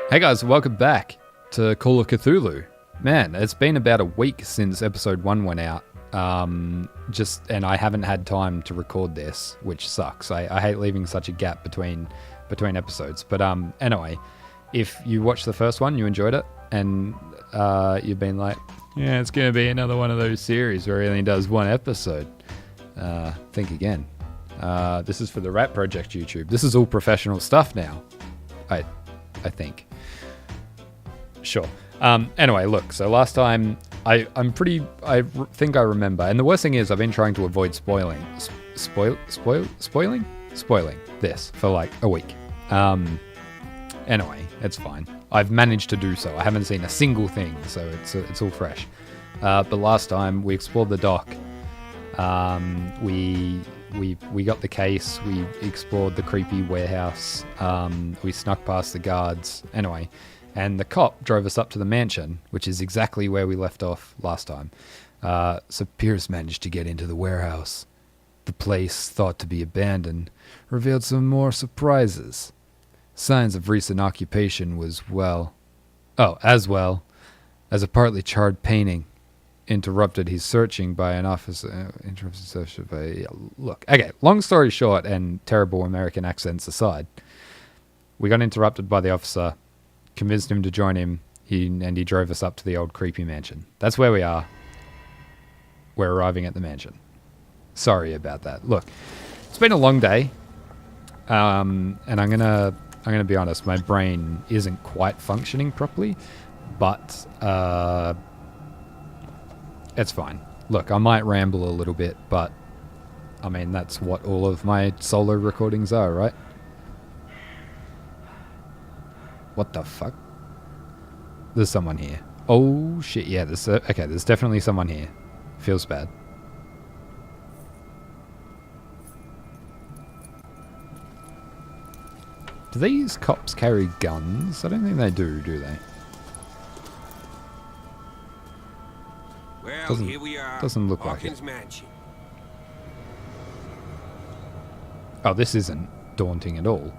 Hey guys, welcome back to Call of Cthulhu. Man, it's been about a week since episode 1 went out. And I haven't had time to record this, which sucks. I hate leaving such a gap between episodes. But anyway, if you watched the first one, you enjoyed it, and you've been like, yeah, it's going to be another one of those series where he only does one episode. Think again. This is for the Rat Project YouTube. This is all professional stuff now. I think. Sure. Anyway, look. So last time, I think I remember. And the worst thing is, I've been trying to avoid spoiling this for like a week. Anyway, it's fine. I've managed to do so. I haven't seen a single thing, so it's all fresh. But last time we explored the dock. We got the case. We explored the creepy warehouse. We snuck past the guards. Anyway. And the cop drove us up to the mansion, which is exactly where we left off last time. So Pierce managed to get into the warehouse. The place, thought to be abandoned, revealed some more surprises. Signs of recent occupation as well as a partly charred painting interrupted his searching by an officer. Look, okay, long story short, and terrible American accents aside, we got interrupted by the officer. Convinced him to join him, he drove us up to the old creepy mansion. That's where we are. We're arriving at the mansion. Sorry about that. Look, it's been a long day, and I'm gonna be honest. My brain isn't quite functioning properly, but it's fine. Look, I might ramble a little bit, but I mean that's what all of my solo recordings are, right? What the fuck? There's someone here. Oh shit, yeah, there's definitely someone here. Feels bad. Do these cops carry guns? I don't think they do they? Well, here we are. Doesn't look like it. Mansion. Oh, this isn't daunting at all.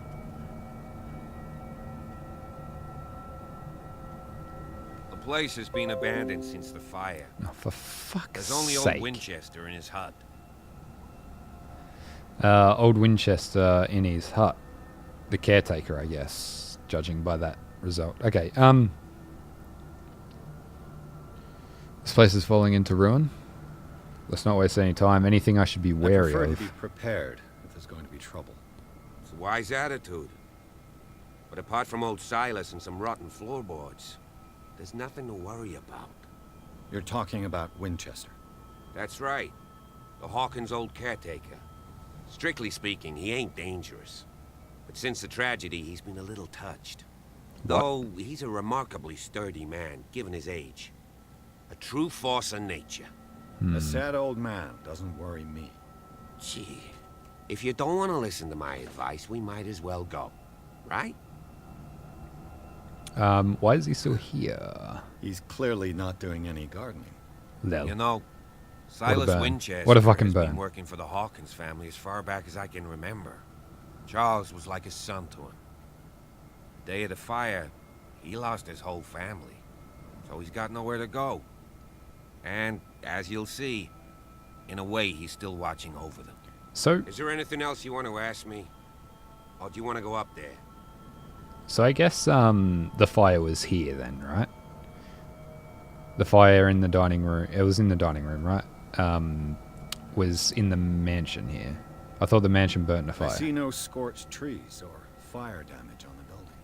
The place has been abandoned since the fire. Oh, for fuck's There's only sake. old Winchester in his hut. Old Winchester in his hut. The caretaker, I guess, judging by that result. Okay, this place is falling into ruin. Let's not waste any time. Anything I should be wary I prefer of. to be prepared if there's going to be trouble. It's a wise attitude. But apart from old Silas and some rotten floorboards, there's nothing to worry about. You're talking about Winchester. That's right. The Hawkins' old caretaker. Strictly speaking, he ain't dangerous. But since the tragedy, he's been a little touched. What? Though he's a remarkably sturdy man, given his age. A true force of nature. A sad old man doesn't worry me. Gee, if you don't want to listen to my advice, we might as well go. Right? Why is he still here? He's clearly not doing any gardening. You know, Silas burn. Winchester What a fucking has burn. been working for the Hawkins family as far back as I can remember. Charles was like a son to him. The day of the fire, he lost his whole family. So he's got nowhere to go. And, as you'll see, in a way, he's still watching over them. So Is there anything else you want to ask me? Or do you want to go up there? I guess the fire was here then, right? The fire in the dining room. It was in the dining room, right? Was in the mansion here. I thought the mansion burnt in a fire. I see no scorched trees or fire damage on the building.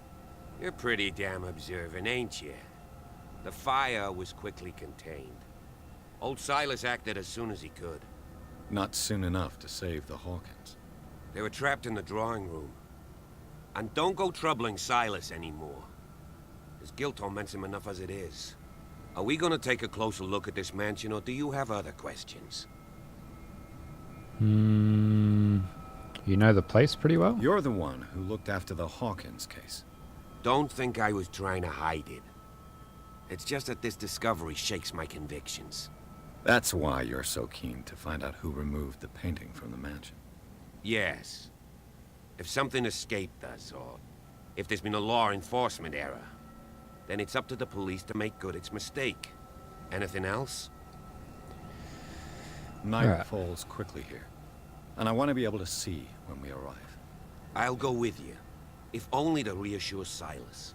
You're pretty damn observant, ain't you? The fire was quickly contained. Old Silas acted as soon as he could. Not soon enough to save the Hawkins. They were trapped in the drawing room. And don't go troubling Silas anymore. His guilt torments him enough as it is. Are we gonna take a closer look at this mansion, or do you have other questions? You know the place pretty well? You're the one who looked after the Hawkins case. Don't think I was trying to hide it. It's just that this discovery shakes my convictions. That's why you're so keen to find out who removed the painting from the mansion. Yes. If something escaped us, or if there's been a law enforcement error, then it's up to the police to make good its mistake. Anything else? Night Alright. falls quickly here, and I want to be able to see when we arrive. I'll go with you, if only to reassure Silas.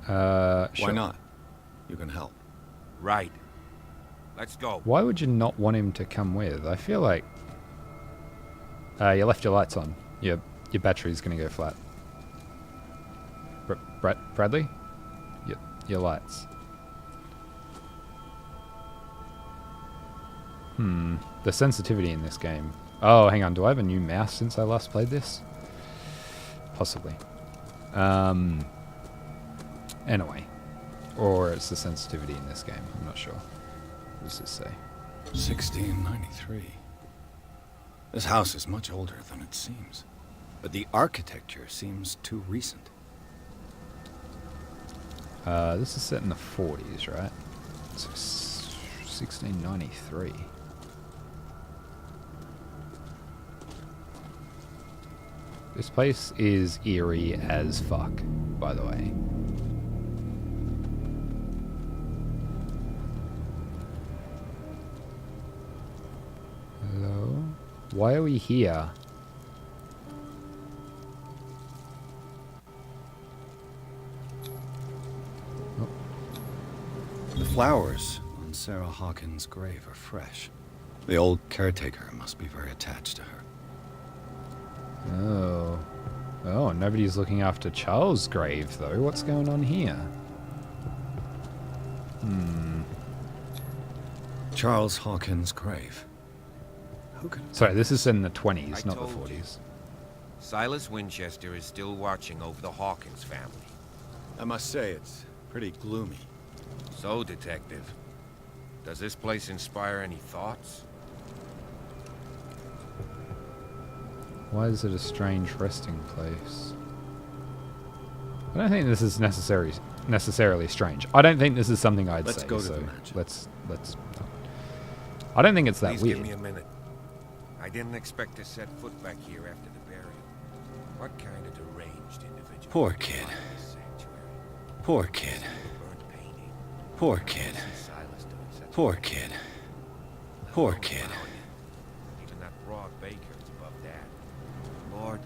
Why Sure. not? You can help. Right. Let's go. Why would you not want him to come with? I feel like... you left your lights on. Your battery's going to go flat. Bradley? Your lights. The sensitivity in this game. Oh, hang on. Do I have a new mouse since I last played this? Possibly. Anyway. Or it's the sensitivity in this game. I'm not sure. What does this say? 1693. This house is much older than it seems, but the architecture seems too recent. This is set in the 40s, right? So 1693. This place is eerie as fuck, by the way. Hello? Why are we here? The flowers on Sarah Hawkins' grave are fresh. The old caretaker must be very attached to her. Oh. Oh, nobody's looking after Charles' grave, though. What's going on here? Charles Hawkins' grave. Who could... Sorry, this is in the 20s, I not the told you. 40s. Silas Winchester is still watching over the Hawkins family. I must say, it's pretty gloomy. So, Detective, does this place inspire any thoughts? Why is it a strange resting place? I don't think this is necessarily strange. I don't think this is something I'd Let's say. go to so the mansion. let's. I don't think it's that Please weird. give me a minute. I didn't expect to set foot back here after the burial. What kind of deranged individual? Poor would kid. find this sanctuary? Poor kid. Burnt painting. Poor kid. Silas doing such a Poor thing. kid. Let Poor alone kid. allowing it. Even that broad baker is above that. Lord,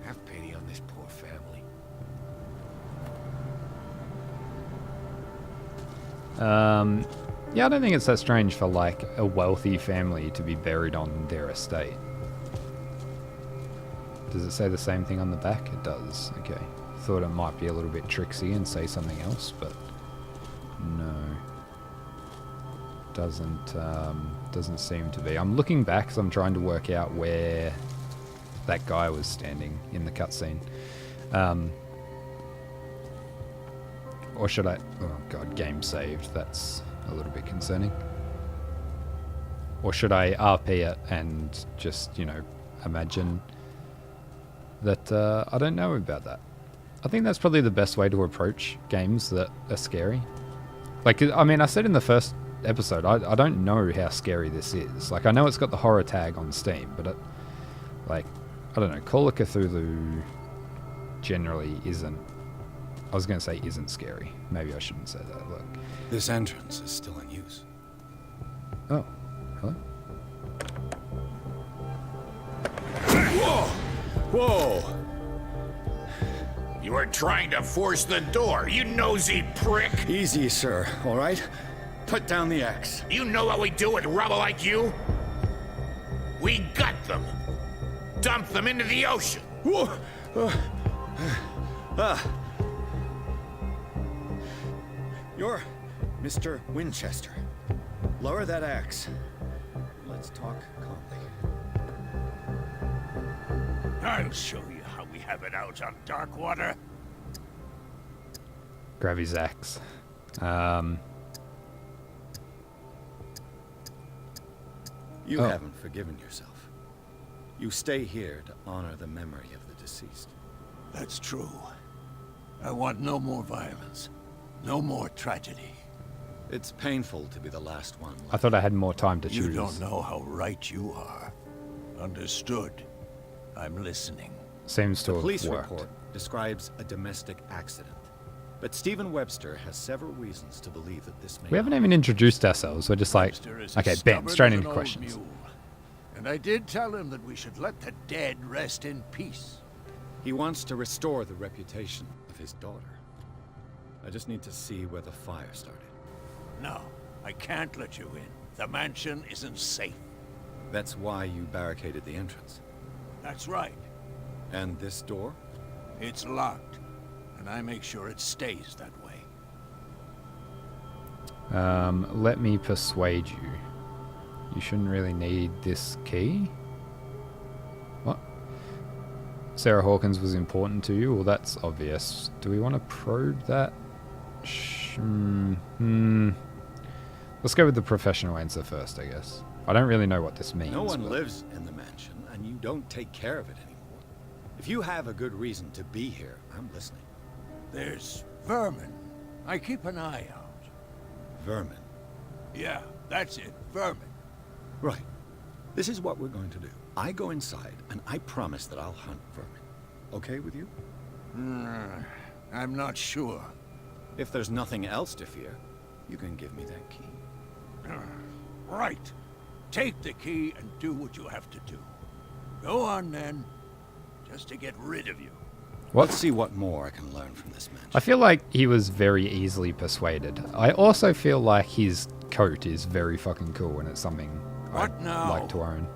have pity on this poor family. Yeah, I don't think it's that strange for like a wealthy family to be buried on their estate. Does it say the same thing on the back? It does. Okay. Thought it might be a little bit tricksy and say something else, but no. Doesn't seem to be. I'm looking back because I'm trying to work out where that guy was standing in the cutscene. Or should I... Oh god, game saved. That's a little bit concerning. Or should I RP it and just, you know, imagine that I don't know about that. I think that's probably the best way to approach games that are scary. Like, I mean, I said in the first episode, I don't know how scary this is. Like, I know it's got the horror tag on Steam, but it, like, I don't know, Call of Cthulhu generally isn't... I was going to say isn't scary. Maybe I shouldn't say that. Look. This entrance is still in use. Oh, hello? Whoa! You are trying to force the door, you nosy prick! Easy, sir, all right? Put down the axe. You know what we do with rubble like you? We gut them. Dump them into the ocean. Whoa! You're Mr. Winchester. Lower that axe. Let's talk calmly. I'll show you how we have it out on dark water. Grab his axe. You Oh. haven't forgiven yourself. You stay here to honor the memory of the deceased. That's true. I want no more violence. No more tragedy. It's painful to be the last one I left. thought I had more time to You choose. don't know how right you are. Understood. I'm listening. Seems to The have police worked. report describes a domestic accident. But Stephen Webster has several reasons to believe that this may We haven't not even be. introduced ourselves. We're just like, Webster is okay, as bam, stubborn straight as into an old questions. mule. And I did tell him that we should let the dead rest in peace. He wants to restore the reputation of his daughter. I just need to see where the fire started. No, I can't let you in. The mansion isn't safe. That's why you barricaded the entrance. That's right. And this door? It's locked, and I make sure it stays that way. Let me persuade you. You shouldn't really need this key. What? Sarah Hawkins was important to you? Well, that's obvious. Do we want to probe that? Let's go with the professional answer first, I guess. I don't really know what this means. No one but- lives in the mansion, and you don't take care of it anymore. If you have a good reason to be here, I'm listening. There's vermin. I keep an eye out. Vermin. Yeah, that's it. Vermin. Right. This is what we're going to do. I go inside, and I promise that I'll hunt vermin. Okay with you? I'm not sure. If there's nothing else to fear, you can give me that key. Right. Take the key and do what you have to do. Go on then. Just to get rid of you. What? Let's see what more I can learn from this mansion. I feel like he was very easily persuaded. I also feel like his coat is very fucking cool and it's something What I'd now? like to own.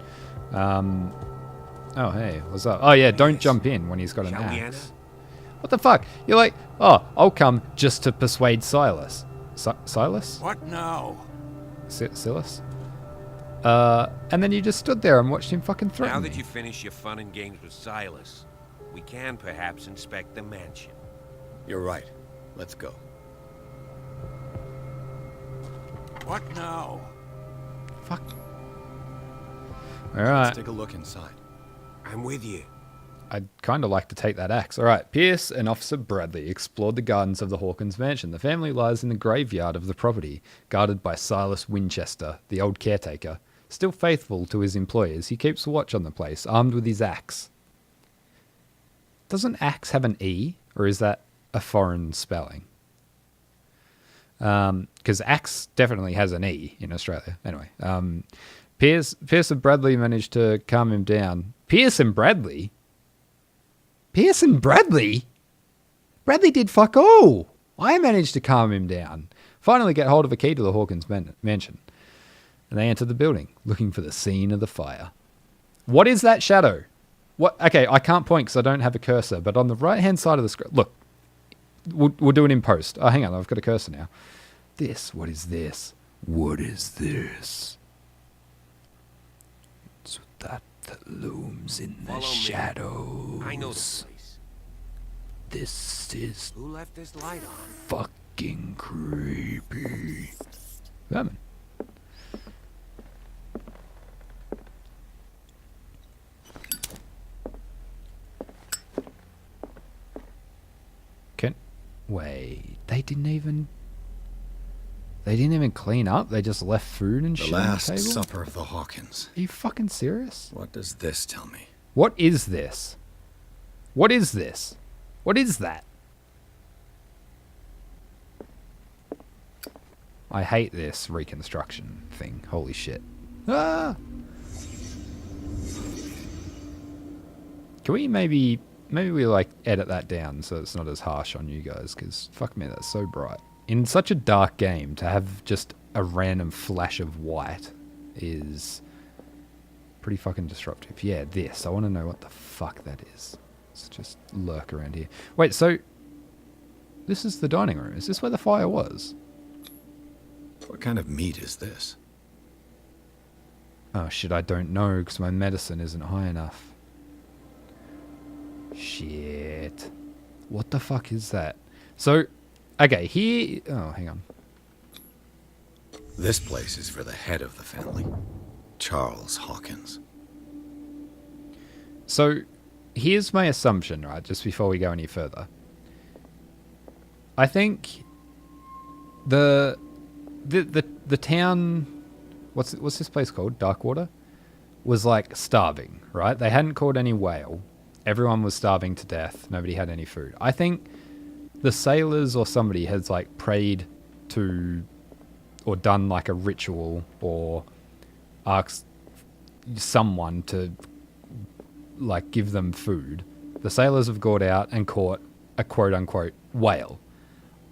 Oh, hey, what's up? Oh, yeah, don't Yes. jump in when he's got an Shall we, axe. What the fuck? You're like, oh, I'll come just to persuade Silas. Silas? What now? Silas? And then you just stood there and watched him fucking threaten Now me. that you finish your fun and games with Silas, we can perhaps inspect the mansion. You're right. Let's go. What now? Fuck. All right. Let's take a look inside. I'm with you. I'd kind of like to take that axe. All right. Pierce and Officer Bradley explored the gardens of the Hawkins mansion. The family lies in the graveyard of the property, guarded by Silas Winchester, the old caretaker. Still faithful to his employers, he keeps watch on the place, armed with his axe. Doesn't axe have an E, or is that a foreign spelling? Because axe definitely has an E in Australia. Anyway, Pierce and Bradley managed to calm him down. Pierce and Bradley? Pierce and Bradley? Bradley did fuck all. I managed to calm him down. Finally get hold of a key to the Hawkins mansion. And they enter the building, looking for the scene of the fire. What is that shadow? What? Okay, I can't point because I don't have a cursor, but on the right-hand side of the screen... Look, we'll do it in post. Oh, hang on, I've got a cursor now. What is this? What is this? It's that looms in the Follow me. shadows. I know this place. This is Who left this light on? fucking creepy. Vermin. Wait, they didn't even clean up? They just left food and The shit on the Last table? Supper of the Hawkins. Are you fucking serious? What does this tell me? What is this? What is this? What is that? I hate this reconstruction thing. Holy shit. Ah! Can we maybe we like edit that down so it's not as harsh on you guys, because fuck me, that's so bright. In such a dark game, to have just a random flash of white is pretty fucking disruptive. Yeah, this. I want to know what the fuck that is. Let's just lurk around here. Wait, so this is the dining room. Is this where the fire was? What kind of meat is this? Oh shit, I don't know because my medicine isn't high enough. Shit. What the fuck is that? So, okay, here... Oh, hang on. This place is for the head of the family, Charles Hawkins. So, here's my assumption, right, just before we go any further. I think the town... What's this place called? Darkwater? Was, like, starving, right? They hadn't caught any whale. Everyone was starving to death. Nobody had any food. I think the sailors or somebody has like prayed to or done like a ritual or asked someone to like give them food. The sailors have gone out and caught a quote unquote whale.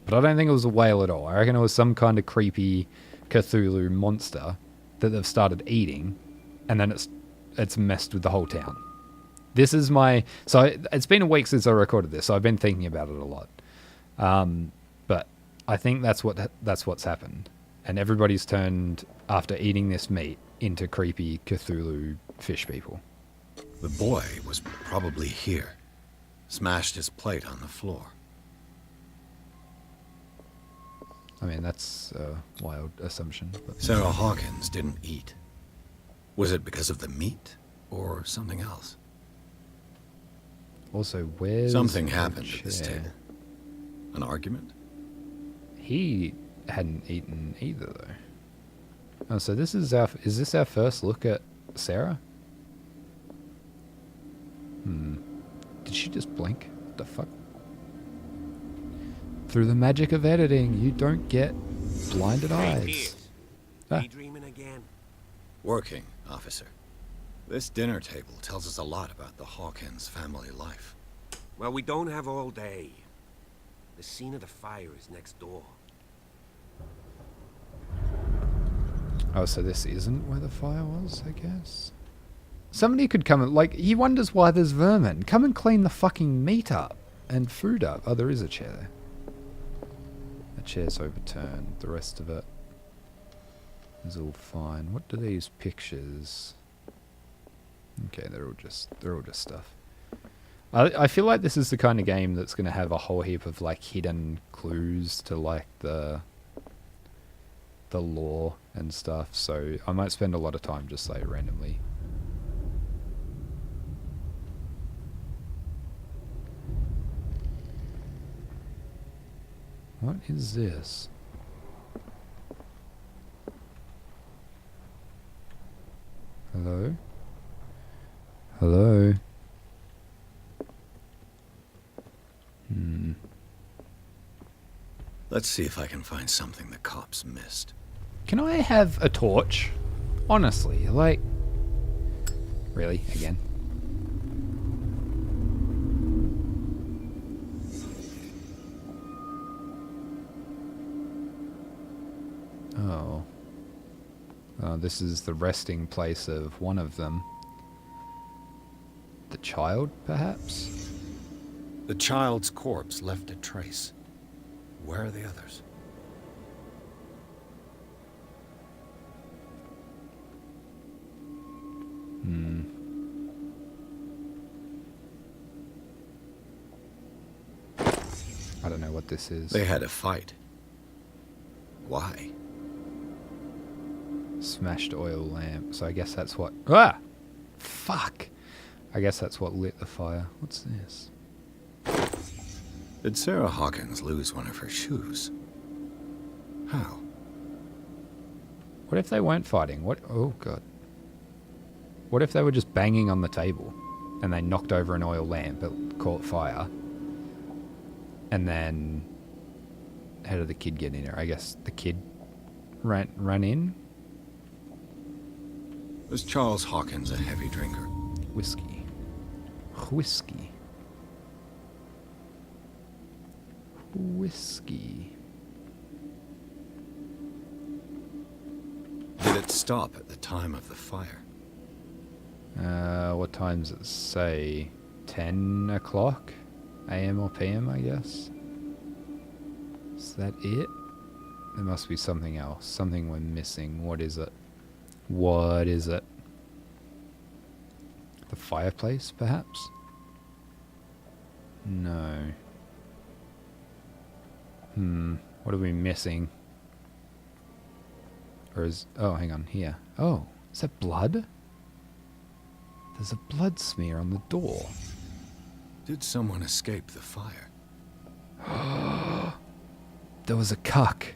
But I don't think it was a whale at all. I reckon it was some kind of creepy Cthulhu monster that they've started eating, and then it's messed with the whole town. This is my... So it's been a week since I recorded this, so I've been thinking about it a lot. But I think that's what's happened. And everybody's turned, after eating this meat, into creepy Cthulhu fish people. The boy was probably here. Smashed his plate on the floor. I mean, that's a wild assumption. But... Sarah Hawkins didn't eat. Was it because of the meat or something else? Also, where's something the happened chair? at this table. An argument? He hadn't eaten either, though. Oh, so is this our first look at Sarah? Did she just blink? What the fuck? Through the magic of editing, you don't get blinded eyes. Pierce. Ah. You dreaming again? Working, officer. This dinner table tells us a lot about the Hawkins family life. Well, we don't have all day. The scene of the fire is next door. Oh, so this isn't where the fire was, I guess? Somebody could come and, like, he wonders why there's vermin. Come and clean the fucking meat up and food up. Oh, there is a chair there. The chair's overturned. The rest of it is all fine. What do these pictures... Okay, they're all just stuff. I feel like this is the kind of game that's going to have a whole heap of like hidden clues to like the lore and stuff. So I might spend a lot of time just like randomly. What is this? Hello? Hello? Let's see if I can find something the cops missed. Can I have a torch? Honestly, like... Really? Again? Oh. Oh, this is the resting place of one of them. The child, perhaps? The child's corpse left a trace. Where are the others? I don't know what this is. They had a fight. Why? Smashed oil lamp. So I guess that's what... Ah! Fuck! I guess that's what lit the fire. What's this? Did Sarah Hawkins lose one of her shoes? How? What if they weren't fighting? What? Oh, God. What if they were just banging on the table and they knocked over an oil lamp, it caught fire, and then how did the kid get in there? I guess the kid ran in? Was Charles Hawkins a heavy drinker? Whiskey. Whiskey. Whiskey. Did it stop at the time of the fire? What time does it say? 10 o'clock? AM or PM, I guess? Is that it? There must be something else. Something we're missing. What is it? What is it? The fireplace, perhaps? No. What are we missing? Or is... Oh, hang on. Here. Oh, is that blood? There's a blood smear on the door. Did someone escape the fire? There was a cuck.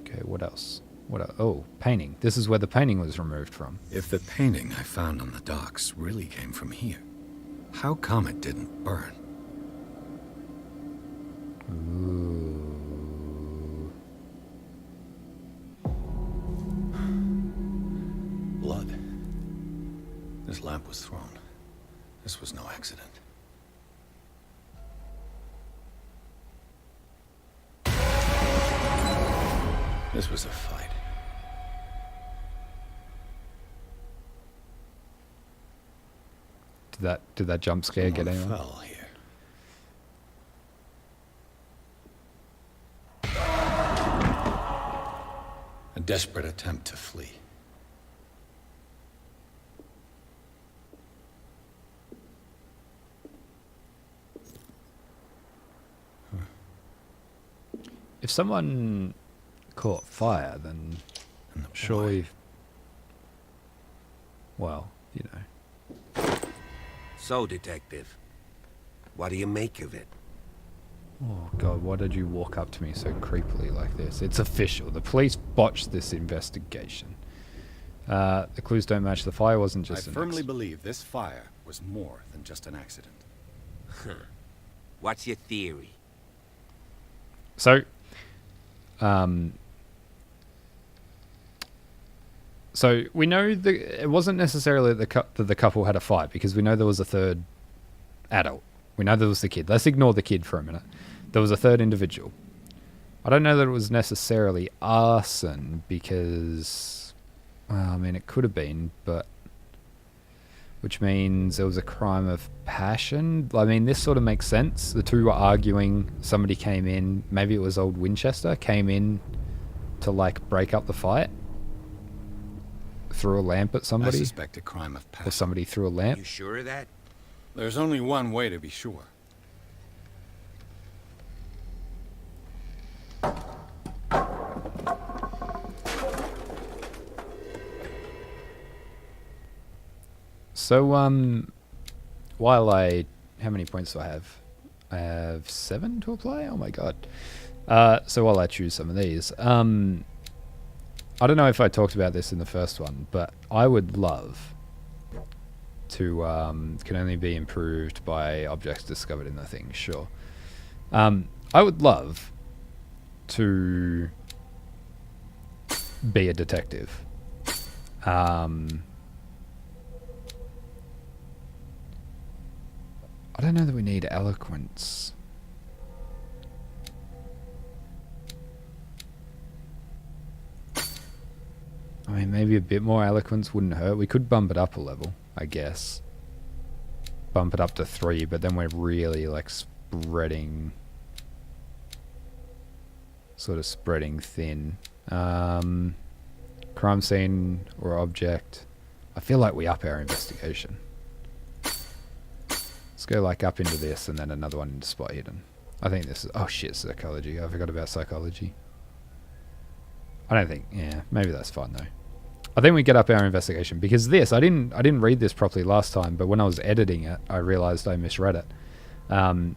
Okay, what else? Oh, painting. This is where the painting was removed from. If the painting I found on the docks really came from here, how come it didn't burn? Ooh. Blood. This lamp was thrown. This was no accident. This was a fight. Did that jump scare get Someone anyone? fell here. A desperate attempt to flee. If someone caught fire, then And the surely, well, you know. So, Detective, what do you make of it? Oh God, why did you walk up to me so creepily like this? It's official. The police botched this investigation. The clues don't match. The fire wasn't I just an firmly believe this fire was more than just an accident. What's your theory? So we know that it wasn't necessarily that the couple had a fight, because we know there was a third adult. We know there was the kid. Let's ignore the kid for a minute. There was a third individual. I don't know that it was necessarily arson, because, well, I mean, it could have been, but which means it was a crime of passion. I mean, this sort of makes sense. The two were arguing. Somebody came in. Maybe it was old Winchester came in to like break up the fight. Threw a lamp at I somebody, suspect a crime of or passion. somebody threw a lamp. You sure of that? There's only one way to be sure. So, while how many points do I have? I have 7 to apply? Oh my god. So while I choose some of these, I don't know if I talked about this in the first one, but I would love to, can only be improved by objects discovered in the thing, sure. I would love to be a detective. I don't know that we need eloquence. I mean, maybe a bit more eloquence wouldn't hurt. We could bump it up a level, I guess. Bump it up to 3, but then we're really like spreading, sort of spreading thin. Crime scene or object. I feel like we up our investigation. Let's go like up into this and then another one into spot hidden. I think this is, oh shit, psychology. I forgot about psychology. I don't think, yeah, maybe that's fine though. I think we get up our investigation, because this, I didn't read this properly last time, but when I was editing it, I realized I misread it. An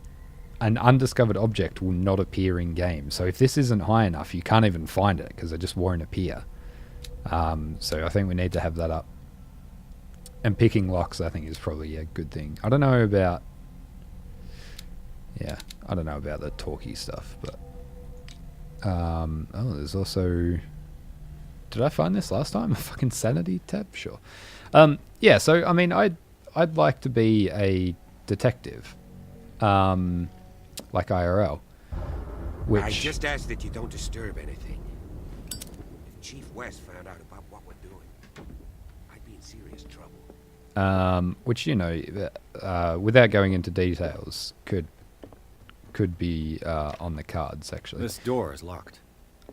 undiscovered object will not appear in game. So if this isn't high enough, you can't even find it because it just won't appear. So I think we need to have that up. And picking locks, I think, is probably a good thing. I don't know about... Yeah, I don't know about the talkie stuff, but... oh, there's also... Did I find this last time? A fucking sanity tab? Sure. Yeah, so, I mean, I'd like to be a detective. Like IRL. Which... I just ask that you don't disturb anything. If Chief West found out about what we're doing, I'd be in serious trouble. Which, you know, without going into details, could be on the cards, actually. This door is locked.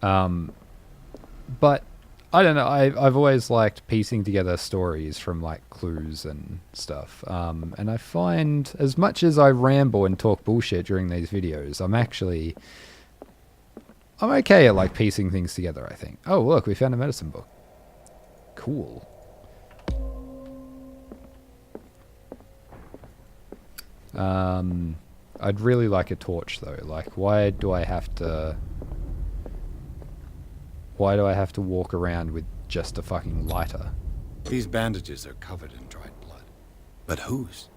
But I don't know. I've always liked piecing together stories from like clues and stuff. And I find, as much as I ramble and talk bullshit during these videos, I'm okay at like piecing things together, I think. Oh, look, we found a medicine book. Cool. I'd really like a torch though. Like, why do I have to... Why do I have to walk around with just a fucking lighter? These bandages are covered in dried blood. But whose?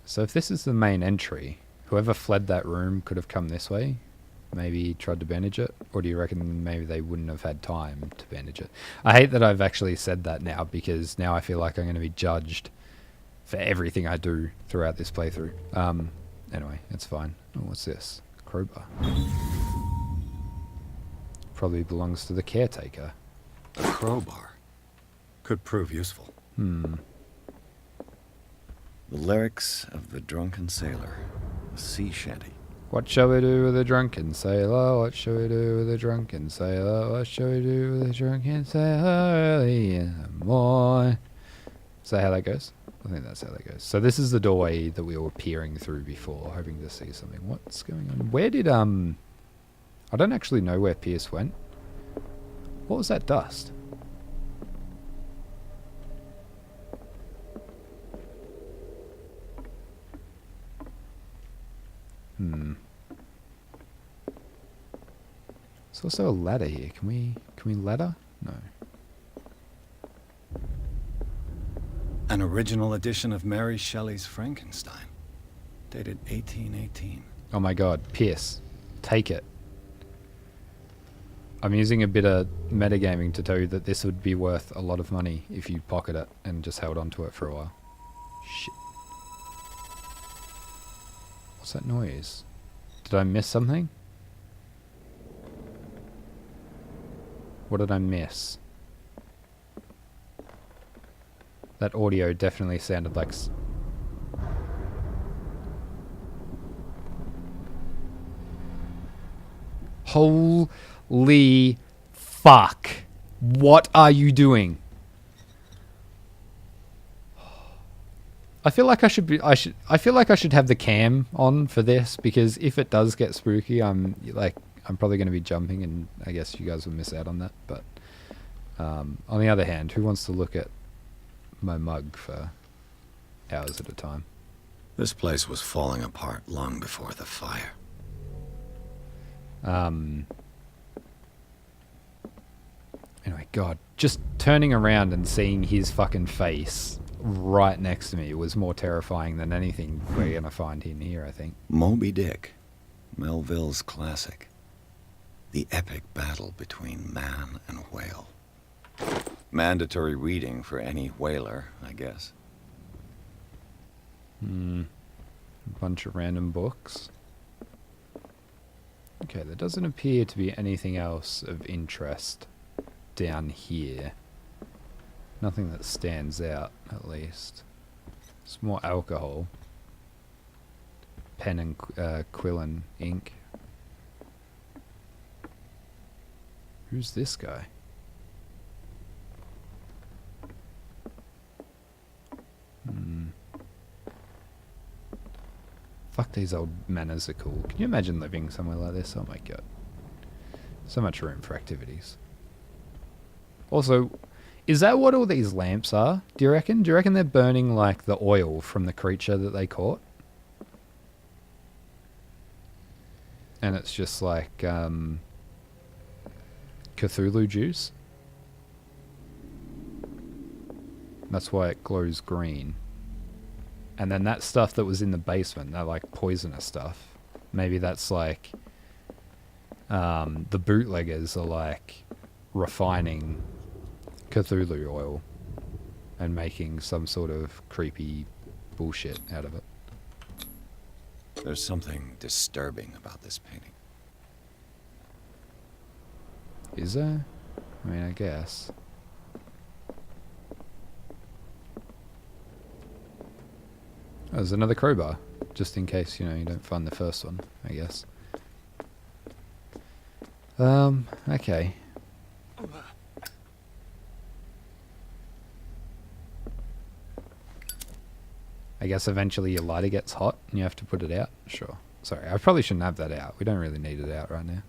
So if this is the main entry, whoever fled that room could have come this way, maybe tried to bandage it, or do you reckon maybe they wouldn't have had time to bandage it? I hate that I've actually said that now, because now I feel like I'm going to be judged for everything I do throughout this playthrough. Anyway, it's fine. Oh, what's this? Crowbar. Probably belongs to the caretaker. A crowbar. Could prove useful. The lyrics of the drunken sailor. A sea shanty. What shall we do with a drunken sailor? What shall we do with a drunken sailor? What shall we do with a drunken sailor early in the morning? Is that how that goes? I think that's how that goes. So this is the doorway that we were peering through before, hoping to see something. What's going on? Where did, I don't actually know where Pierce went. What was that dust? There's also a ladder here. Can we ladder? No. An original edition of Mary Shelley's Frankenstein. Dated 1818. Oh my god, Pierce, take it. I'm using a bit of metagaming to tell you that this would be worth a lot of money if you pocket it and just held onto it for a while. Shit. What's that noise? Did I miss something? What did I miss? That audio definitely sounded like... Holy fuck. What are you doing? I feel like I feel like I should have the cam on for this, because if it does get spooky, I'm probably going to be jumping, and I guess you guys will miss out on that. But on the other hand, who wants to look at my mug for hours at a time? This place was falling apart long before the fire. Anyway, God, just turning around and seeing his fucking face right next to me was more terrifying than anything we're going to find in here, I think. Moby Dick, Melville's classic. The epic battle between man and whale. Mandatory reading for any whaler, I guess. A bunch of random books. Okay, there doesn't appear to be anything else of interest down here. Nothing that stands out, at least. It's more alcohol. Pen and quill and ink. Who's this guy? Fuck, these old manors are cool. Can you imagine living somewhere like this? Oh my god. So much room for activities. Also, is that what all these lamps are? Do you reckon? Do you reckon they're burning like the oil from the creature that they caught? And it's just like Cthulhu juice? That's why it glows green. And then that stuff that was in the basement, that like poisonous stuff, maybe that's like the bootleggers are like refining Cthulhu oil and making some sort of creepy bullshit out of it. There's something disturbing about this painting. Is there? I mean, I guess. Oh, there's another crowbar, just in case, you know, you don't find the first one, I guess. Okay. I guess eventually your lighter gets hot and you have to put it out. Sure. Sorry, I probably shouldn't have that out. We don't really need it out right now.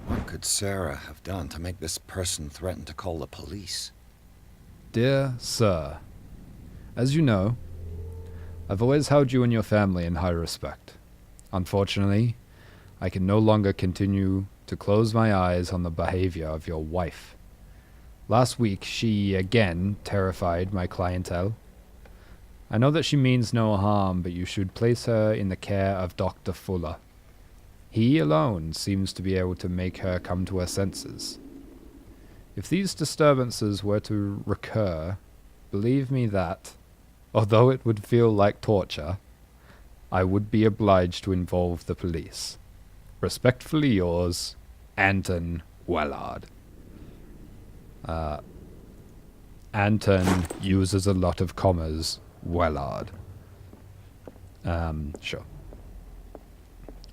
What could Sarah have done to make this person threaten to call the police? Dear Sir, as you know, I've always held you and your family in high respect. Unfortunately, I can no longer continue to close my eyes on the behavior of your wife. Last week, she again terrified my clientele. I know that she means no harm, but you should place her in the care of Dr. Fuller. He alone seems to be able to make her come to her senses. If these disturbances were to recur, believe me that, although it would feel like torture, I would be obliged to involve the police. Respectfully yours, Anton Wellard. Anton uses a lot of commas. Wellard. Sure.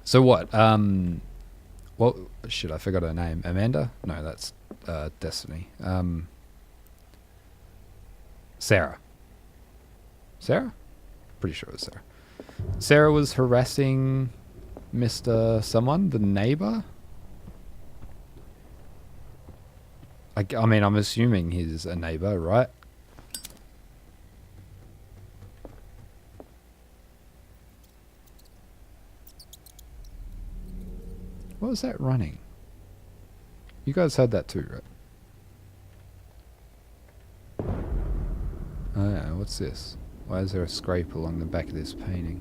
So what? Well, shit, I forgot her name. Amanda? No, that's Destiny. Sarah. Sarah? Pretty sure it was Sarah. Sarah was harassing Mr. Someone, the neighbor? I mean, I'm assuming he's a neighbor, right? What was that running? You guys heard that too, right? Oh yeah, what's this? Why is there a scrape along the back of this painting?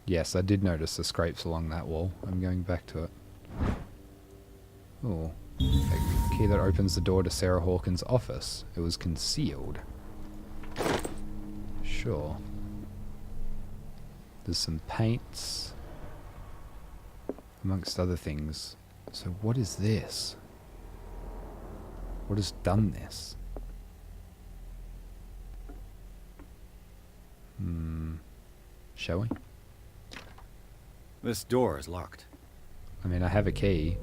Yes, I did notice the scrapes along that wall. I'm going back to it. Oh, a key that opens the door to Sarah Hawkins' office. It was concealed. Sure. There's some paints, amongst other things. So what is this? What has done this? Shall we? This door is locked. I mean, I have a key.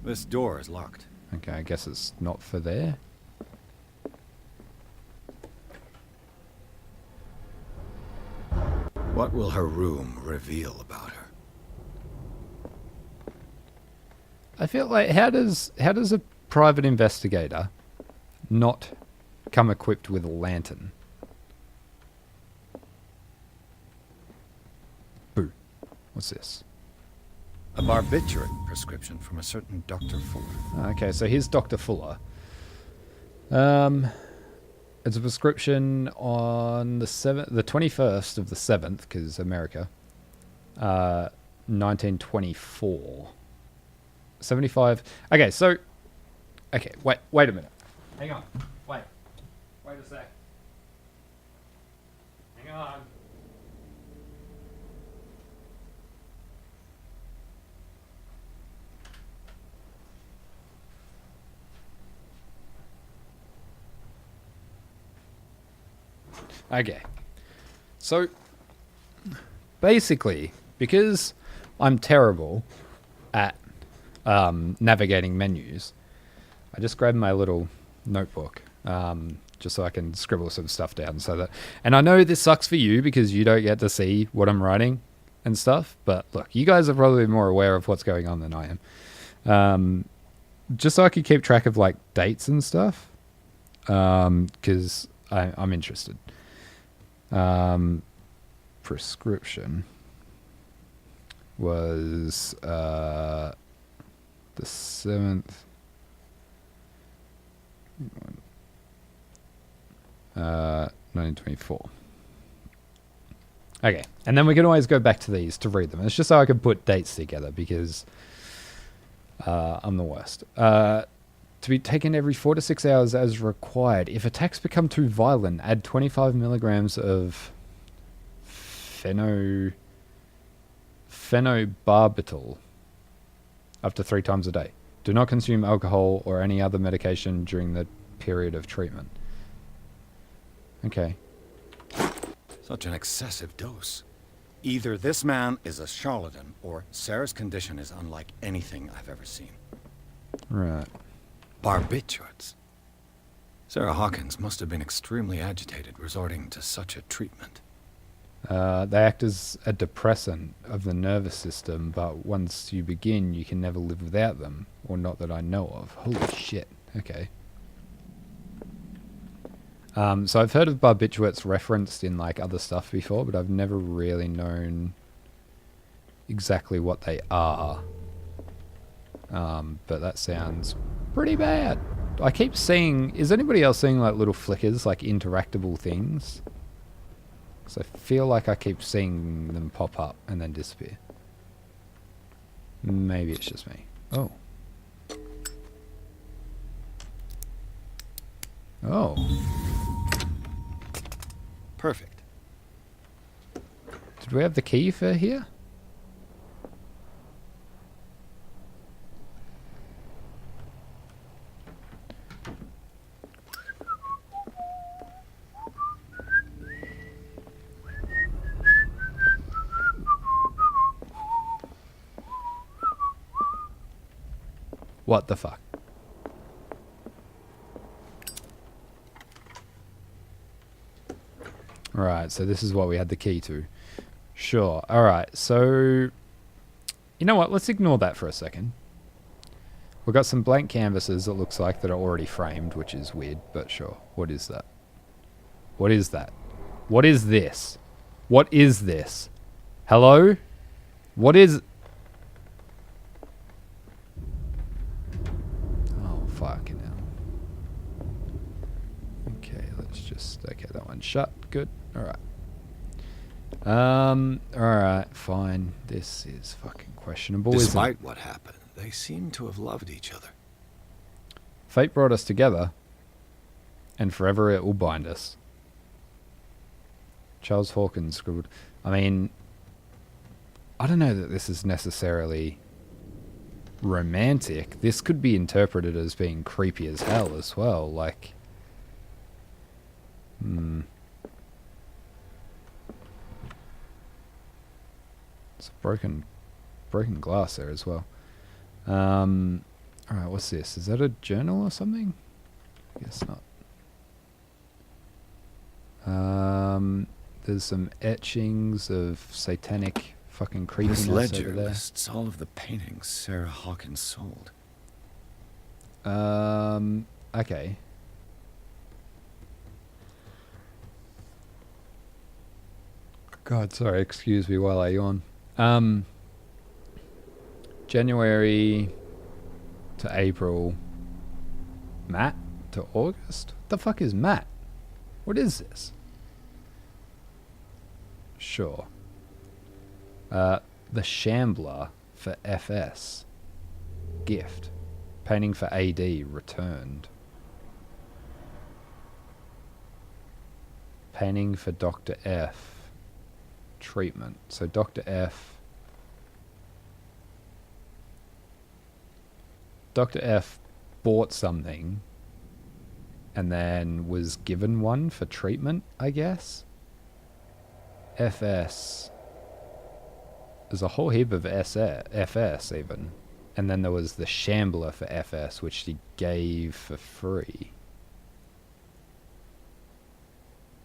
This door is locked. Okay, I guess it's not for there. What will her room reveal about her? I feel like how does a private investigator not come equipped with a lantern? Boo. What's this? A barbiturate prescription from a certain Dr. Fuller. Okay, so here's Dr. Fuller. It's a prescription on the 21st of the 7th, because America, 1924. 75. Okay, so, okay, wait a minute. Hang on. Wait a sec. Hang on. Okay. So, basically, because I'm terrible at navigating menus, I just grabbed my little notebook just so I can scribble some stuff down. And I know this sucks for you because you don't get to see what I'm writing and stuff, but look, you guys are probably more aware of what's going on than I am. Just so I can keep track of like dates and stuff, because I'm interested. Prescription was the 7th, 1924. Okay, and then we can always go back to these to read them. It's just so I can put dates together because I'm the worst. To be taken every 4 to 6 hours as required. If attacks become too violent, add 25 milligrams of phenobarbital up to 3 times a day. Do not consume alcohol or any other medication during the period of treatment. Okay. Such an excessive dose. Either this man is a charlatan, or Sarah's condition is unlike anything I've ever seen. Right. Barbiturates. Sarah Hawkins must have been extremely agitated resorting to such a treatment. They act as a depressant of the nervous system, but once you begin, you can never live without them, or not that I know of. Holy shit. Okay. So I've heard of barbiturates referenced in like other stuff before, but I've never really known exactly what they are. But that sounds pretty bad. I keep seeing... Is anybody else seeing like little flickers, like interactable things? Because I feel like I keep seeing them pop up and then disappear. Maybe it's just me. Oh. Oh. Perfect. Did we have the key for here? What the fuck? Alright, so this is what we had the key to. Sure. Alright, so... You know what? Let's ignore that for a second. We've got some blank canvases, it looks like, that are already framed, which is weird, but sure. What is that? What is that? What is this? What is this? Hello? What is... Oh, fucking hell. Okay, let's just... Okay, that one's shut. Good. Alright. Alright, fine. This is fucking questionable, isn't it? Despite what happened, they seem to have loved each other. Fate brought us together, and forever it will bind us. Charles Hawkins scribbled... I mean... I don't know that this is necessarily romantic. This could be interpreted as being creepy as hell as well, like... It's a broken glass there as well. Alright, what's this? Is that a journal or something? I guess not. There's some etchings of satanic fucking creepiness This ledger over there. lists all of the paintings Sarah Hawkins sold. Okay. God, sorry, excuse me while I yawn. January to April. Matt to August? What the fuck is Matt? What is this? Sure. The Shambler for FS. Gift. Painting for AD returned. Painting for Dr. F. Treatment. So Dr. F. Dr. F bought something and then was given one for treatment, I guess. FS. There's a whole heap of FS even. And then there was the Shambler for FS, which he gave for free.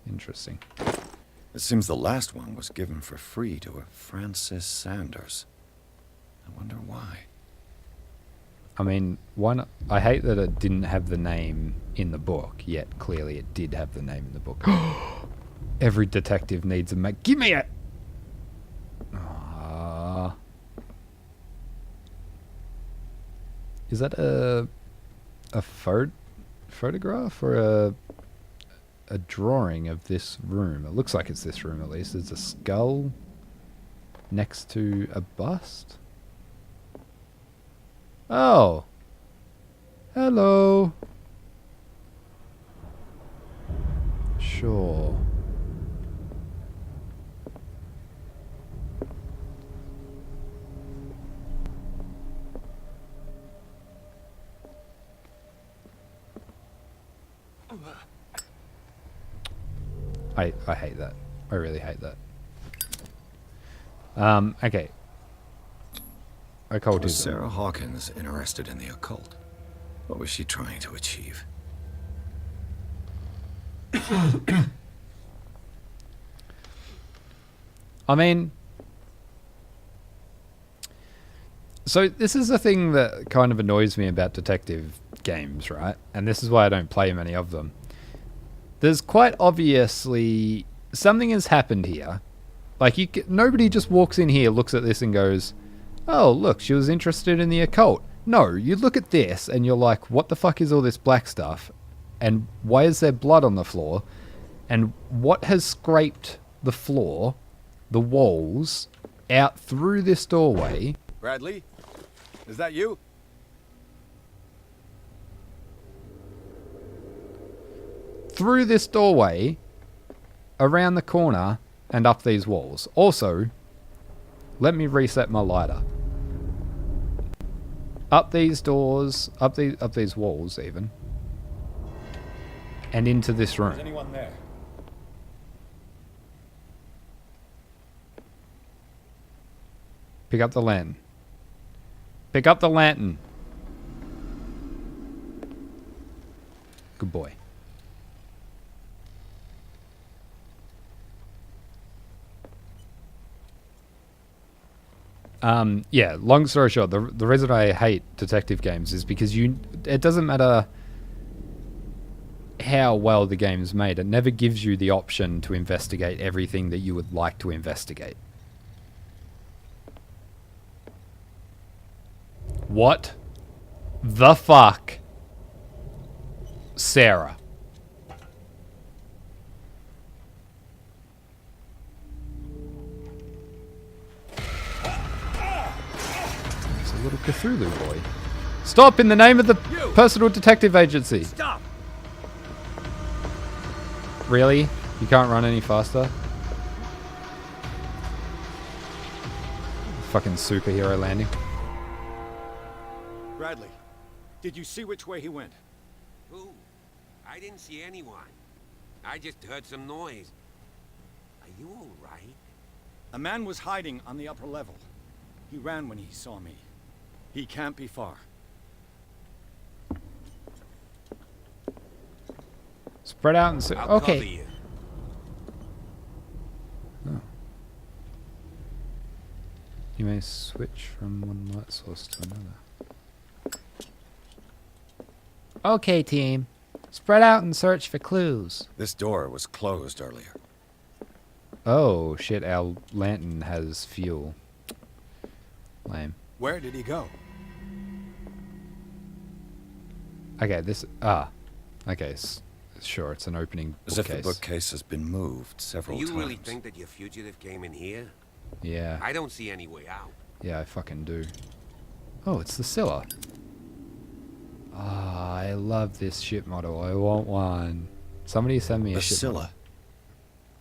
Interesting. It seems the last one was given for free to a Francis Sanders. I wonder why. I mean, one. I hate that it didn't have the name in the book, yet clearly it did have the name in the book. Every detective needs a Give me it! Is that a photograph or a drawing of this room? It looks like it's this room at least. There's a skull next to a bust. Oh. Hello. Sure. I hate that. I really hate that. Okay. Occult Was Sarah Hawkins interested in the occult? What was she trying to achieve? I mean, so this is the thing that kind of annoys me about detective games, right? And this is why I don't play many of them. there's quite obviously something has happened here. Like, nobody just walks in here, looks at this and goes, oh, look, she was interested in the occult. No, you look at this and you're like, what the fuck is all this black stuff? And why is there blood on the floor? And what has scraped the floor, the walls, out through this doorway? Bradley? Is that you? Through this doorway, around the corner, and up these walls. Also, let me reset my lighter. Up these doors, up these walls even. And into this room. Is anyone there? Pick up the lantern. Pick up the lantern. Good boy. Yeah, long story short, the reason I hate detective games is because it doesn't matter how well the game's made, it never gives you the option to investigate everything that you would like to investigate. What the fuck? Sarah. It's a little Cthulhu boy. Stop in the name of the personal detective agency. Stop! Really? You can't run any faster? Fucking superhero landing. Bradley, did you see which way he went? Who? I didn't see anyone. I just heard some noise. Are you all right? A man was hiding on the upper level. He ran when he saw me. He can't be far. Spread out and I'll cover okay. you. Oh. You may switch from one light source to another. Okay, team. Spread out and search for clues. This door was closed earlier. Oh, shit, our lantern has fuel. Lame. Where did he go? Okay, okay, sure, it's an opening As if bookcase. the bookcase has been moved Do several you times. really think that your fugitive came in here? Yeah, I don't see any way out. yeah, I fucking do. Oh, it's the cellar. Ah, I love this ship model. I want one. Somebody send me a The ship Scylla. model.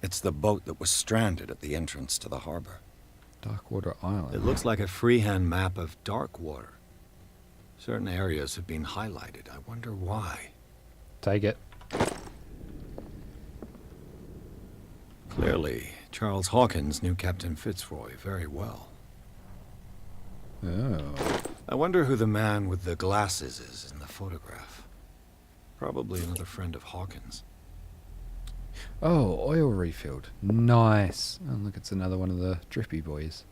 It's the boat that was stranded at the entrance to the harbor. Darkwater Island. It looks like a freehand map of Darkwater. Certain areas have been highlighted. I wonder why. Take it. Clearly, Charles Hawkins knew Captain Fitzroy very well. Oh. I wonder who the man with the glasses is in the photograph. Probably another friend of Hawkins. Oh, oil refilled. Nice. Oh, look, it's another one of the drippy boys.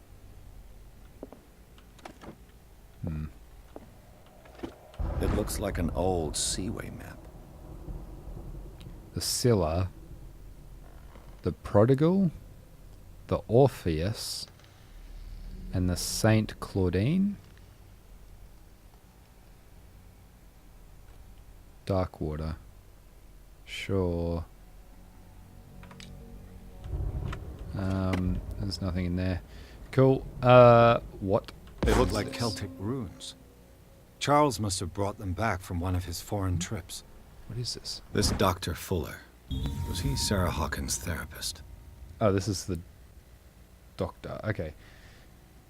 Hmm. It looks like an old Seaway map. The Scylla. The Prodigal. The Orpheus. And the Saint Claudine. Darkwater. Sure. There's nothing in there. Cool. What? They look is like this? Celtic runes. Charles must have brought them back from one of his foreign trips. What is this? This Dr. Fuller, was he Sarah Hawkins' therapist? Oh, this is the doctor. Okay.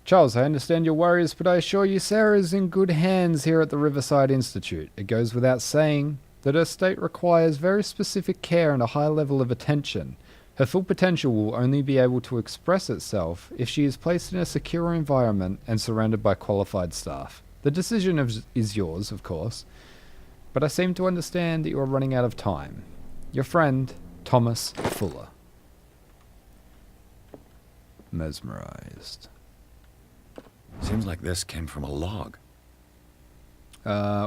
Charles, I understand your worries, but I assure you Sarah is in good hands here at the Riverside Institute. It goes without saying that her state requires very specific care and a high level of attention. Her full potential will only be able to express itself if she is placed in a secure environment and surrounded by qualified staff. The decision is yours, of course, but I seem to understand that you are running out of time. Your friend, Thomas Fuller. Mesmerized. Seems like this came from a log.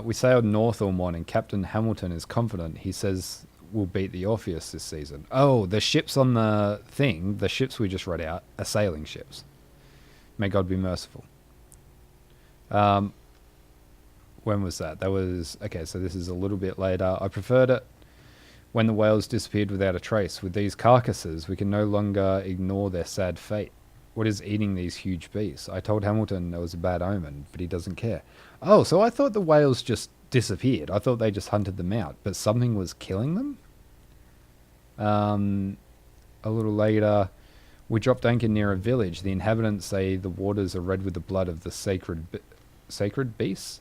We sailed north all morning. Captain Hamilton is confident. He says we'll beat the Orpheus this season. Oh, the ships on the thing, the ships we just read out, are sailing ships. May God be merciful. When was that? That was... Okay, so this is a little bit later. I preferred it when the whales disappeared without a trace. With these carcasses, we can no longer ignore their sad fate. What is eating these huge beasts? I told Hamilton it was a bad omen, but he doesn't care. Oh, so I thought the whales just disappeared. I thought they just hunted them out, but something was killing them? A little later, we dropped anchor near a village. The inhabitants say the waters are red with the blood of the sacred beasts,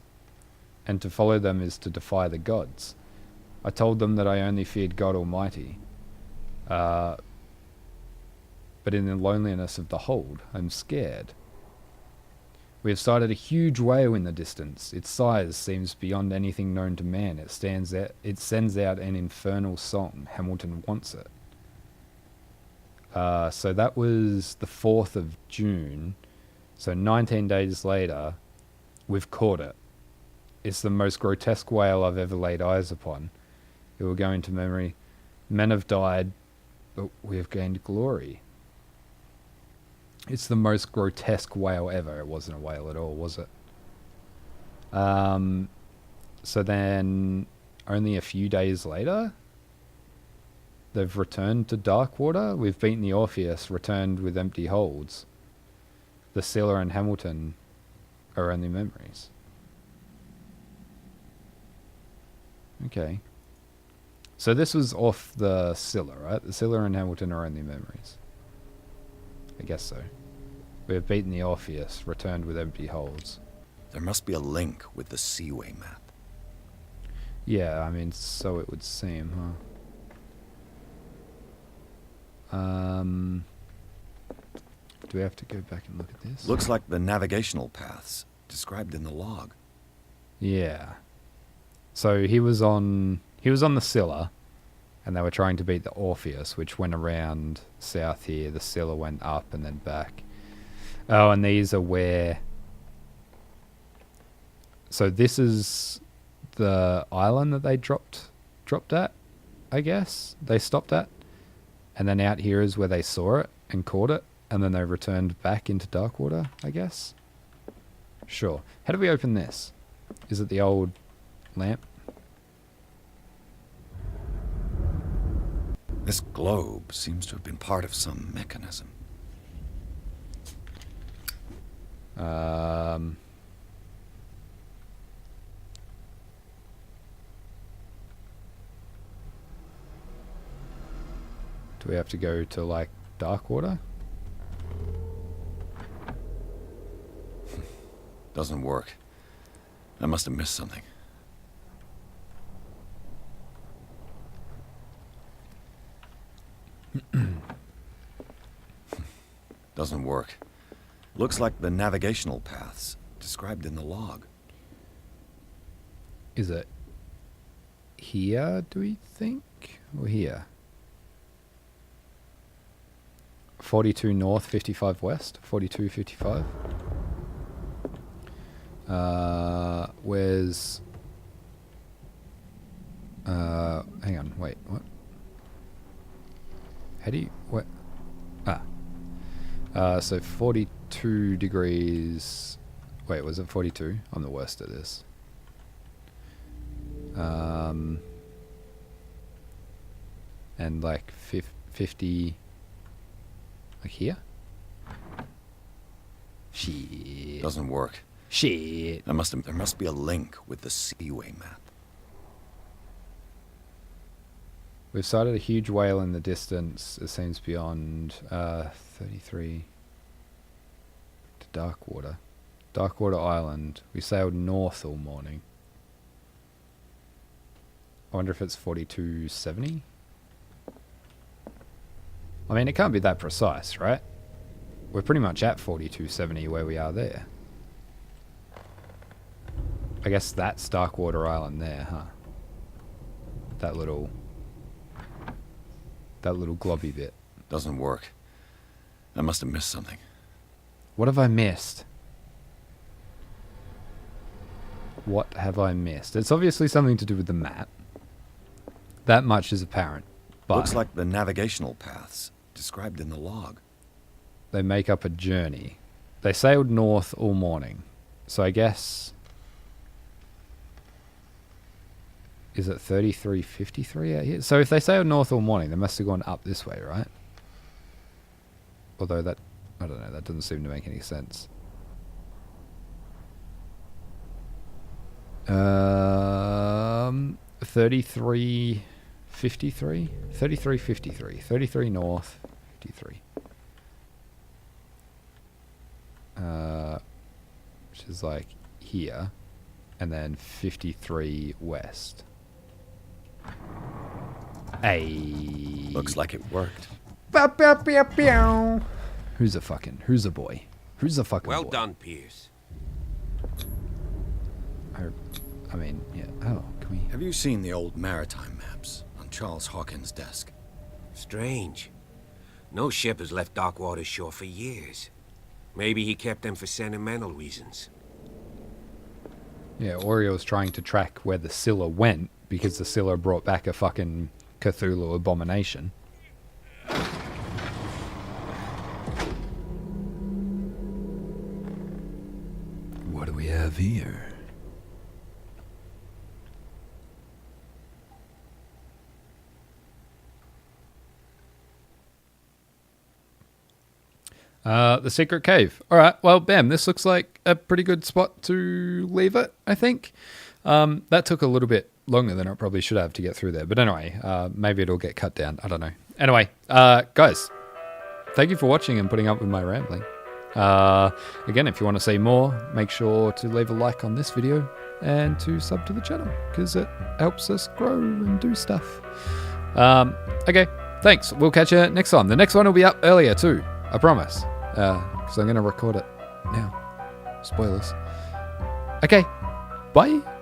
and to follow them is to defy the gods. I told them that I only feared God Almighty. But in the loneliness of the hold, I'm scared. We have sighted a huge whale in the distance. Its size seems beyond anything known to man. It sends out an infernal song. Hamilton wants it. So that was the 4th of June. So 19 days later, we've caught it. It's the most grotesque whale I've ever laid eyes upon. It will go into memory. Men have died, but we have gained glory. It's the most grotesque whale ever. It wasn't a whale at all, was it? So then, only a few days later, they've returned to Darkwater. We've beaten the Orpheus, returned with empty holds. The Scylla and Hamilton are only memories. Okay. So this was off the Scylla, right? The Scylla and Hamilton are only memories. I guess so. We have beaten the Orpheus, returned with empty holds. There must be a link with the Seaway map. Yeah, I mean, so it would seem, huh? Do we have to go back and look at this? Looks like the navigational paths described in the log. Yeah. So he was on the Scylla, and they were trying to beat the Orpheus, which went around south here. The Scylla went up and then back. Oh, and these are where... So this is the island that they dropped at, I guess. They stopped at. And then out here is where they saw it and caught it. And then they returned back into Darkwater, I guess. Sure. How do we open this? Is it the old lamp? This globe seems to have been part of some mechanism. Do we have to go to, like, Darkwater? Doesn't work. I must have missed something. Doesn't work. Looks like the navigational paths described in the log. Is it here, do we think? Or here? 42 north, 55 west. 42, 55. Where's... hang on, wait, what? How do you... what? So 42 degrees... Wait, was it 42? I'm the worst at this. And like 50... Like here? Shit. Doesn't work. Shit. There must be a link with the Seaway map. We've sighted a huge whale in the distance. It seems beyond 33 to Darkwater. Darkwater Island. We sailed north all morning. I wonder if it's 4270? I mean, it can't be that precise, right? We're pretty much at 4270 where we are there. I guess that's Darkwater Island there, huh? That little globby bit. Doesn't work. I must have missed something. What have I missed? What have I missed? It's obviously something to do with the map. That much is apparent. But Looks like the navigational paths described in the log. they make up a journey. They sailed north all morning. So I guess... Is it 3353 out here? So if they sailed north all morning, they must have gone up this way, right? Although that... I don't know, that doesn't seem to make any sense. 3353? 3353. 33 north, 53. Which is like here. And then 53 west. Hey. Looks like it worked. Who's a boy? Who's a fucking Well boy? done, Pierce. I mean, yeah. Oh, can we... Have you seen the old maritime maps on Charles Hawkins' desk? Strange. No ship has left Darkwater shore for years. Maybe he kept them for sentimental reasons. Yeah, Oriole's trying to track where the Scylla went because the Scylla brought back a fucking Cthulhu abomination. What do we have here? The secret cave. All right. Well, bam. This looks like a pretty good spot to leave it, I think. That took a little bit longer than it probably should have to get through there. But anyway, maybe it'll get cut down. I don't know. Anyway, guys, thank you for watching and putting up with my rambling. Again, if you want to see more, make sure to leave a like on this video and to sub to the channel because it helps us grow and do stuff. Okay. Thanks. We'll catch you next time. The next one will be up earlier too. I promise. Because I'm going to record it now. Spoilers. Okay. Bye.